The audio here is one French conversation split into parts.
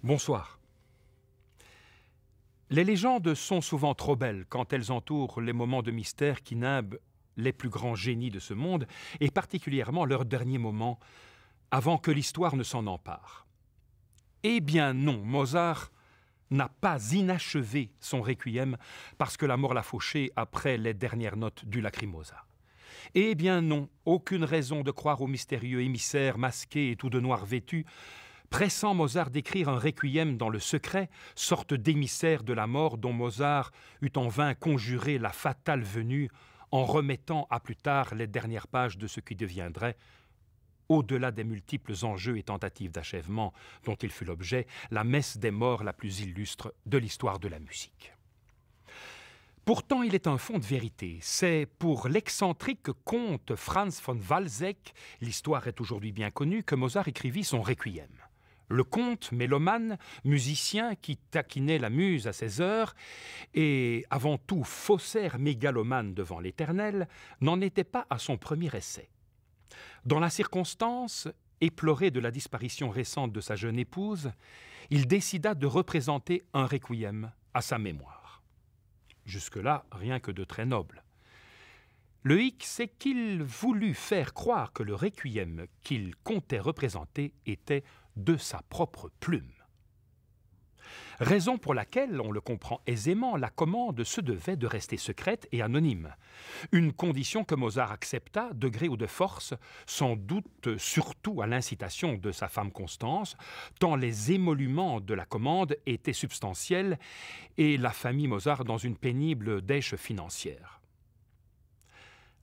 Bonsoir. Les légendes sont souvent trop belles quand elles entourent les moments de mystère qui nimbent les plus grands génies de ce monde, et particulièrement leurs derniers moments, avant que l'histoire ne s'en empare. Eh bien non, Mozart n'a pas inachevé son requiem parce que la mort l'a fauché après les dernières notes du Lacrimosa. Eh bien non, aucune raison de croire au mystérieux émissaire masqué et tout de noir vêtu, pressant Mozart d'écrire un requiem dans le secret, sorte d'émissaire de la mort dont Mozart eut en vain conjuré la fatale venue en remettant à plus tard les dernières pages de ce qui deviendrait, au-delà des multiples enjeux et tentatives d'achèvement dont il fut l'objet, la messe des morts la plus illustre de l'histoire de la musique. Pourtant, il est un fond de vérité. C'est pour l'excentrique comte Franz von Walseck, l'histoire est aujourd'hui bien connue, que Mozart écrivit son requiem. Le comte, mélomane, musicien qui taquinait la muse à ses heures et avant tout faussaire mégalomane devant l'Éternel, n'en était pas à son premier essai. Dans la circonstance, éplorée de la disparition récente de sa jeune épouse, il décida de représenter un requiem à sa mémoire. Jusque-là, rien que de très noble. Le hic, c'est qu'il voulut faire croire que le requiem qu'il comptait représenter était de sa propre plume. Raison pour laquelle, on le comprend aisément, la commande se devait de rester secrète et anonyme. Une condition que Mozart accepta, de gré ou de force, sans doute surtout à l'incitation de sa femme Constance, tant les émoluments de la commande étaient substantiels et la famille Mozart dans une pénible dèche financière.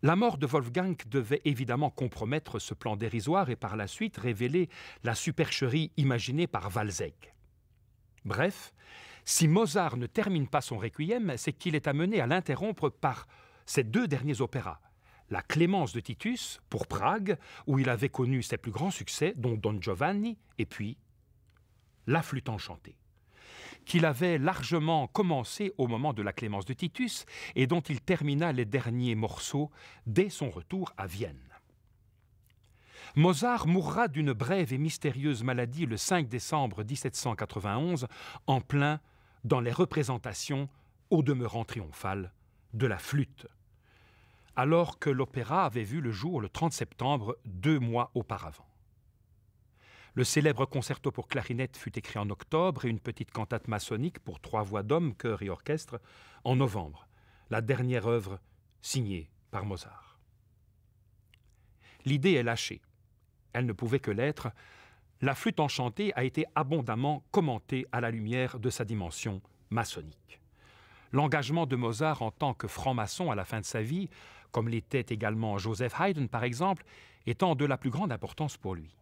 La mort de Wolfgang devait évidemment compromettre ce plan dérisoire et par la suite révéler la supercherie imaginée par Walseck. Bref, si Mozart ne termine pas son requiem, c'est qu'il est amené à l'interrompre par ses deux derniers opéras. La Clémence de Titus, pour Prague, où il avait connu ses plus grands succès, dont Don Giovanni, et puis La Flûte enchantée, qu'il avait largement commencé au moment de la Clémence de Titus et dont il termina les derniers morceaux dès son retour à Vienne. Mozart mourra d'une brève et mystérieuse maladie le 5 décembre 1791, en plein dans les représentations, au demeurant triomphales, de la flûte, alors que l'opéra avait vu le jour le 30 septembre, 2 mois auparavant. Le célèbre concerto pour clarinette fut écrit en octobre et une petite cantate maçonnique pour 3 voix d'hommes, chœur et orchestre en novembre, la dernière œuvre signée par Mozart. L'idée est lâchée. Elle ne pouvait que l'être. La Flûte enchantée a été abondamment commentée à la lumière de sa dimension maçonnique. L'engagement de Mozart en tant que franc-maçon à la fin de sa vie, comme l'était également Joseph Haydn par exemple, étant de la plus grande importance pour lui.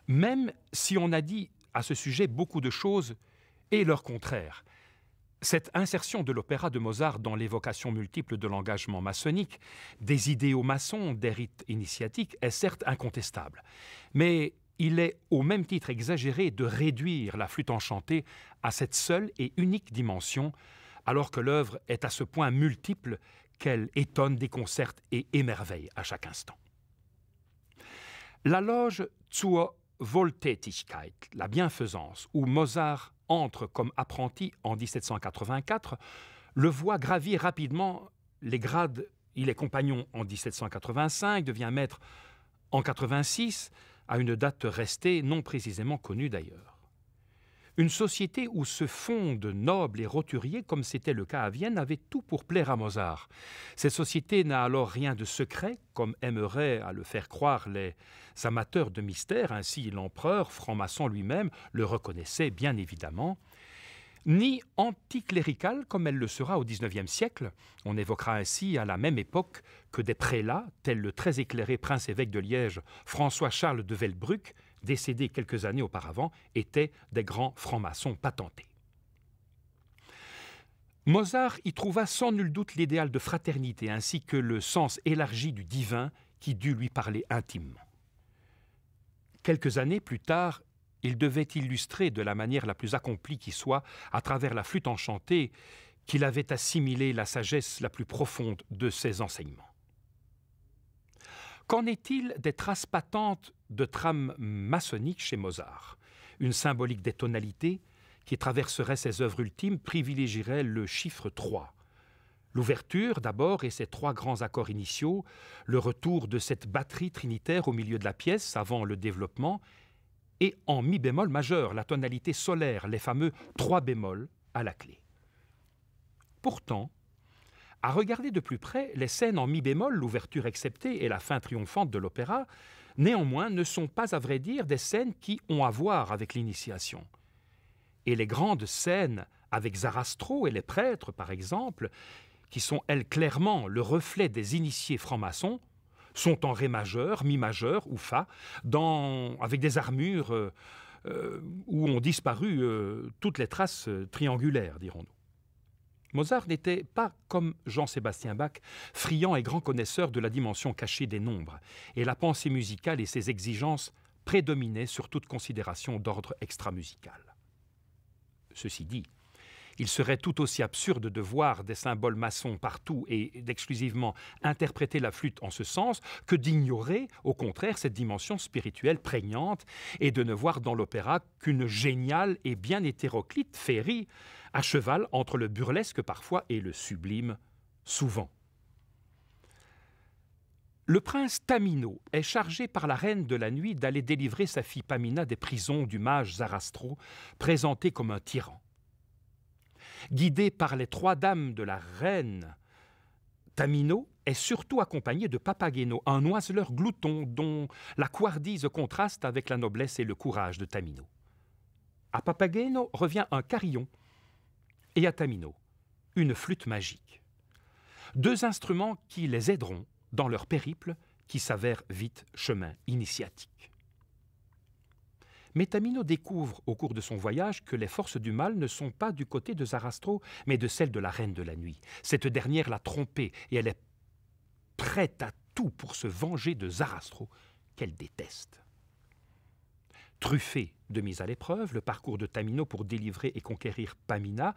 Même si on a dit à ce sujet beaucoup de choses et leur contraire, cette insertion de l'opéra de Mozart dans l'évocation multiple de l'engagement maçonnique, des idéaux maçons, des rites initiatiques, est certes incontestable. Mais il est au même titre exagéré de réduire la Flûte enchantée à cette seule et unique dimension, alors que l'œuvre est à ce point multiple qu'elle étonne, déconcerte et émerveille à chaque instant. La loge zur Wohltätigkeit, la bienfaisance, où Mozart entre comme apprenti en 1784, le voit gravir rapidement les grades. Il est compagnon en 1785, devient maître en 86, à une date restée non précisément connue d'ailleurs. Une société où se fondent nobles et roturiers, comme c'était le cas à Vienne, avait tout pour plaire à Mozart. Cette société n'a alors rien de secret, comme aimeraient à le faire croire les amateurs de mystère, ainsi l'empereur, franc-maçon lui-même, le reconnaissait bien évidemment, ni anticlérical comme elle le sera au XIXe siècle. On évoquera ainsi à la même époque que des prélats, tels le très éclairé prince-évêque de Liège, François-Charles de Velbruck, décédé quelques années auparavant, étaient des grands francs-maçons patentés. Mozart y trouva sans nul doute l'idéal de fraternité ainsi que le sens élargi du divin qui dut lui parler intimement. Quelques années plus tard, il devait illustrer de la manière la plus accomplie qui soit, à travers la Flûte enchantée, qu'il avait assimilé la sagesse la plus profonde de ses enseignements. Qu'en est-il des traces patentes de trame maçonnique chez Mozart? une symbolique des tonalités qui traverserait ses œuvres ultimes privilégierait le chiffre 3. L'ouverture d'abord et ses 3 grands accords initiaux, le retour de cette batterie trinitaire au milieu de la pièce avant le développement, et en mi bémol majeur, la tonalité solaire, les fameux 3 bémols à la clé. Pourtant, à regarder de plus près, les scènes en mi bémol, l'ouverture exceptée et la fin triomphante de l'opéra, néanmoins ne sont pas à vrai dire des scènes qui ont à voir avec l'initiation. Et les grandes scènes avec Zarastro et les prêtres, par exemple, qui sont, elles, clairement le reflet des initiés francs-maçons, sont en ré majeur, mi majeur ou fa, avec des armures où ont disparu toutes les traces triangulaires, dirons-nous. Mozart n'était pas, comme Jean-Sébastien Bach, friand et grand connaisseur de la dimension cachée des nombres, et la pensée musicale et ses exigences prédominaient sur toute considération d'ordre extramusical. Ceci dit, il serait tout aussi absurde de voir des symboles maçons partout et d'exclusivement interpréter la flûte en ce sens que d'ignorer, au contraire, cette dimension spirituelle prégnante et de ne voir dans l'opéra qu'une géniale et bien hétéroclite féerie, à cheval entre le burlesque parfois et le sublime souvent. Le prince Tamino est chargé par la reine de la nuit d'aller délivrer sa fille Pamina des prisons du mage Zarastro, présenté comme un tyran. Guidé par les 3 dames de la reine, Tamino est surtout accompagné de Papageno, un oiseleur glouton dont la couardise contraste avec la noblesse et le courage de Tamino. À Papageno revient un carillon et à Tamino une flûte magique. 2 instruments qui les aideront dans leur périple qui s'avère vite chemin initiatique. Mais Tamino découvre au cours de son voyage que les forces du mal ne sont pas du côté de Zarastro, mais de celle de la reine de la nuit. Cette dernière l'a trompée et elle est prête à tout pour se venger de Zarastro, qu'elle déteste. Truffé de mise à l'épreuve, le parcours de Tamino pour délivrer et conquérir Pamina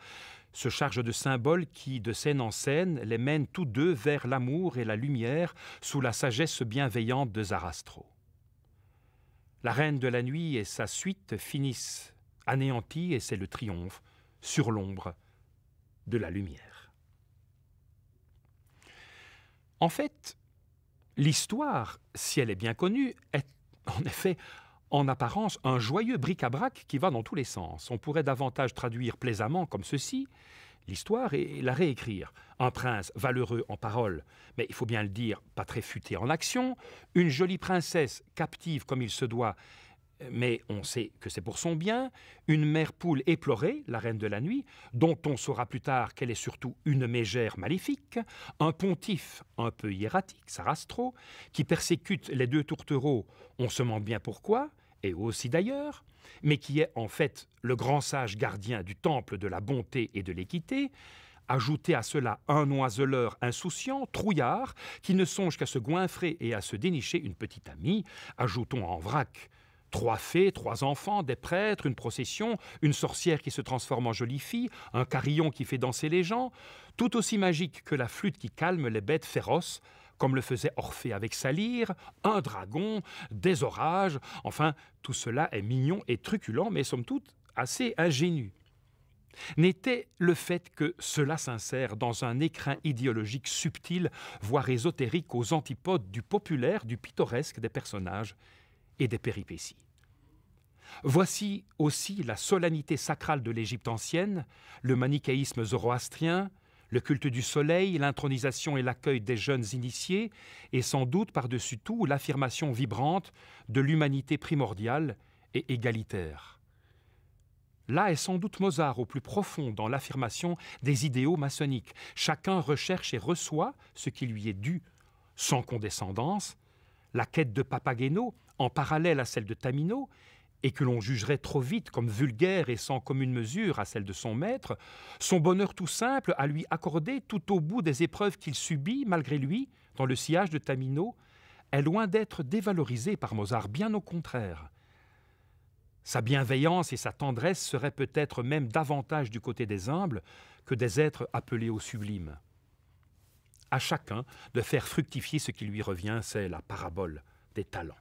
se charge de symboles qui, de scène en scène, les mènent tous deux vers l'amour et la lumière sous la sagesse bienveillante de Zarastro. La reine de la nuit et sa suite finissent anéantis et c'est le triomphe sur l'ombre de la lumière. En fait, l'histoire, si elle est bien connue, est en effet en apparence un joyeux bric-à-brac qui va dans tous les sens. On pourrait davantage traduire plaisamment comme ceci, l'histoire et la réécrire. Un prince valeureux en parole, mais il faut bien le dire, pas très futé en action, une jolie princesse captive comme il se doit, mais on sait que c'est pour son bien, une mère poule éplorée, la reine de la nuit, dont on saura plus tard qu'elle est surtout une mégère maléfique, un pontife un peu hiératique, Sarastro, qui persécute les 2 tourtereaux, on se demande bien pourquoi, et aussi d'ailleurs, mais qui est en fait le grand sage gardien du temple de la bonté et de l'équité. Ajoutez à cela un oiseleur insouciant, trouillard, qui ne songe qu'à se goinfrer et à se dénicher une petite amie. Ajoutons en vrac 3 fées, 3 enfants, des prêtres, une procession, une sorcière qui se transforme en jolie fille, un carillon qui fait danser les gens, tout aussi magique que la flûte qui calme les bêtes féroces, comme le faisait Orphée avec sa lyre, un dragon, des orages, enfin, tout cela est mignon et truculent, mais somme toute assez ingénu. N'était le fait que cela s'insère dans un écrin idéologique subtil, voire ésotérique, aux antipodes du populaire, du pittoresque des personnages et des péripéties. Voici aussi la solennité sacrale de l'Égypte ancienne, le manichéisme zoroastrien, le culte du soleil, l'intronisation et l'accueil des jeunes initiés, et sans doute par-dessus tout l'affirmation vibrante de l'humanité primordiale et égalitaire. Là est sans doute Mozart au plus profond dans l'affirmation des idéaux maçonniques. Chacun recherche et reçoit ce qui lui est dû, sans condescendance. La quête de Papageno, en parallèle à celle de Tamino, et que l'on jugerait trop vite comme vulgaire et sans commune mesure à celle de son maître, son bonheur tout simple à lui accorder tout au bout des épreuves qu'il subit, malgré lui, dans le sillage de Tamino, est loin d'être dévalorisé par Mozart, bien au contraire. Sa bienveillance et sa tendresse seraient peut-être même davantage du côté des humbles que des êtres appelés au sublime. À chacun de faire fructifier ce qui lui revient, c'est la parabole des talents.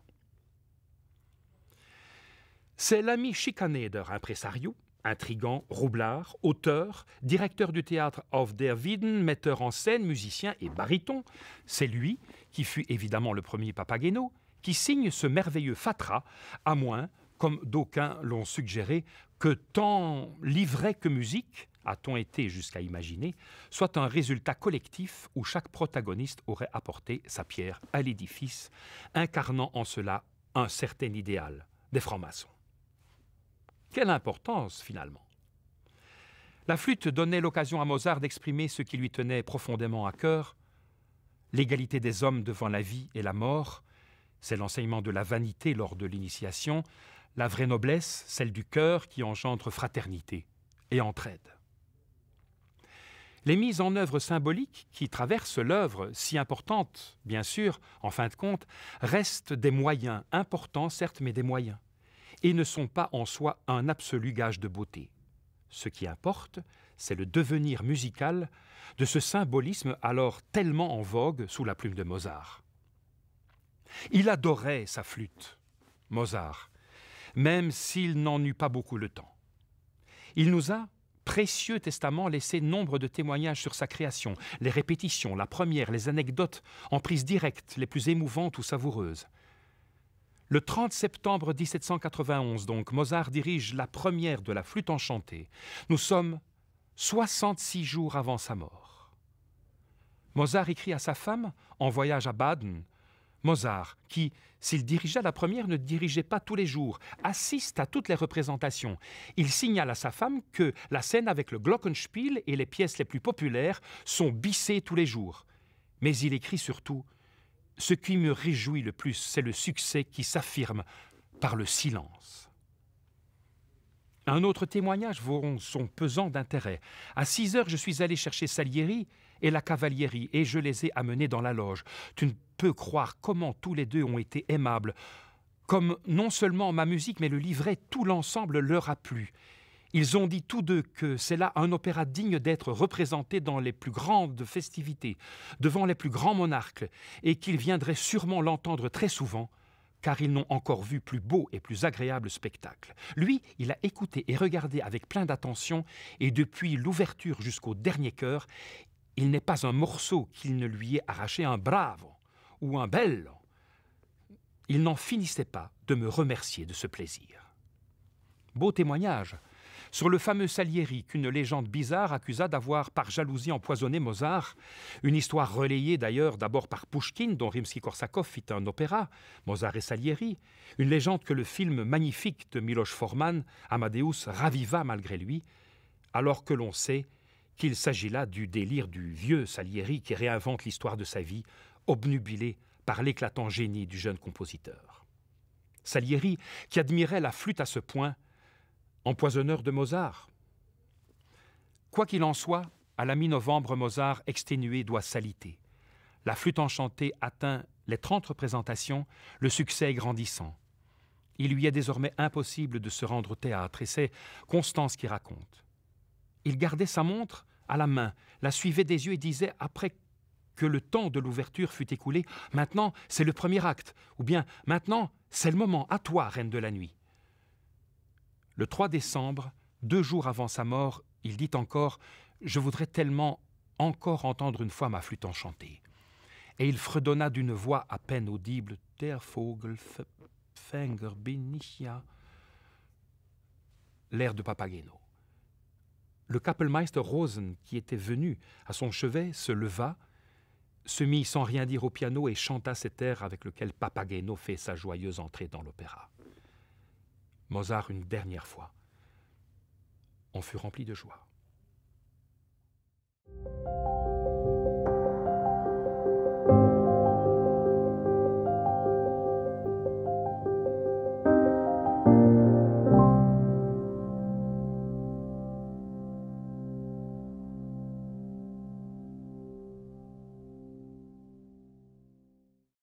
C'est l'ami chicané d'un impresario, intrigant, roublard, auteur, directeur du théâtre Auf der Wieden, metteur en scène, musicien et baryton. C'est lui qui fut évidemment le premier Papageno, qui signe ce merveilleux fatras, à moins, comme d'aucuns l'ont suggéré, que tant livret que musique, a-t-on été jusqu'à imaginer, soit un résultat collectif où chaque protagoniste aurait apporté sa pierre à l'édifice, incarnant en cela un certain idéal des francs-maçons. Quelle importance, finalement! La flûte donnait l'occasion à Mozart d'exprimer ce qui lui tenait profondément à cœur, l'égalité des hommes devant la vie et la mort, c'est l'enseignement de la vanité lors de l'initiation, la vraie noblesse, celle du cœur qui engendre fraternité et entraide. Les mises en œuvre symboliques qui traversent l'œuvre, si importante, bien sûr, en fin de compte, restent des moyens, importants certes, mais des moyens, et ne sont pas en soi un absolu gage de beauté. Ce qui importe, c'est le devenir musical de ce symbolisme alors tellement en vogue sous la plume de Mozart. Il adorait sa flûte, Mozart, même s'il n'en eut pas beaucoup le temps. Il nous a, précieux testament, laissé nombre de témoignages sur sa création, les répétitions, la première, les anecdotes en prise directe, les plus émouvantes ou savoureuses. Le 30 septembre 1791, donc, Mozart dirige la première de la flûte enchantée. Nous sommes 66 jours avant sa mort. Mozart écrit à sa femme, en voyage à Baden, Mozart, qui, s'il dirigeait la première, ne dirigeait pas tous les jours, assiste à toutes les représentations. Il signale à sa femme que la scène avec le Glockenspiel et les pièces les plus populaires sont bissées tous les jours. Mais il écrit surtout « Ce qui me réjouit le plus, c'est le succès qui s'affirme par le silence. » Un autre témoignage vaut son pesant d'intérêt. À 6 heures, je suis allé chercher Salieri et la Cavalieri, et je les ai amenés dans la loge. Tu ne peux croire comment tous les deux ont été aimables, comme non seulement ma musique, mais le livret, tout l'ensemble leur a plu. Ils ont dit tous deux que c'est là un opéra digne d'être représenté dans les plus grandes festivités, devant les plus grands monarques, et qu'ils viendraient sûrement l'entendre très souvent, car ils n'ont encore vu plus beau et plus agréable spectacle. Lui, il a écouté et regardé avec plein d'attention, et depuis l'ouverture jusqu'au dernier chœur, il n'est pas un morceau qu'il ne lui ait arraché un bravo ou un bello. Il n'en finissait pas de me remercier de ce plaisir. Beau témoignage sur le fameux Salieri qu'une légende bizarre accusa d'avoir par jalousie empoisonné Mozart, une histoire relayée d'ailleurs d'abord par Pouchkine, dont Rimsky-Korsakov fit un opéra, Mozart et Salieri, une légende que le film magnifique de Miloš Forman, Amadeus, raviva malgré lui, alors que l'on sait qu'il s'agit là du délire du vieux Salieri qui réinvente l'histoire de sa vie, obnubilé par l'éclatant génie du jeune compositeur. Salieri, qui admirait la flûte à ce point, empoisonneur de Mozart. Quoi qu'il en soit, à la mi-novembre, Mozart, exténué, doit s'aliter. La flûte enchantée atteint les 30 représentations, le succès est grandissant. Il lui est désormais impossible de se rendre au théâtre, et c'est Constance qui raconte. Il gardait sa montre à la main, la suivait des yeux et disait, après que le temps de l'ouverture fut écoulé, « Maintenant, c'est le premier acte » ou bien « Maintenant, c'est le moment, à toi, reine de la nuit ». Le 3 décembre, 2 jours avant sa mort, il dit encore « Je voudrais tellement encore entendre une fois ma flûte enchantée ». Et il fredonna d'une voix à peine audible « Der Vogel fänger bin ich ja », l'air de Papageno. Le Kapellmeister Rosen, qui était venu à son chevet, se leva, se mit sans rien dire au piano et chanta cet air avec lequel Papageno fait sa joyeuse entrée dans l'opéra. Mozart, une dernière fois, en fut rempli de joie.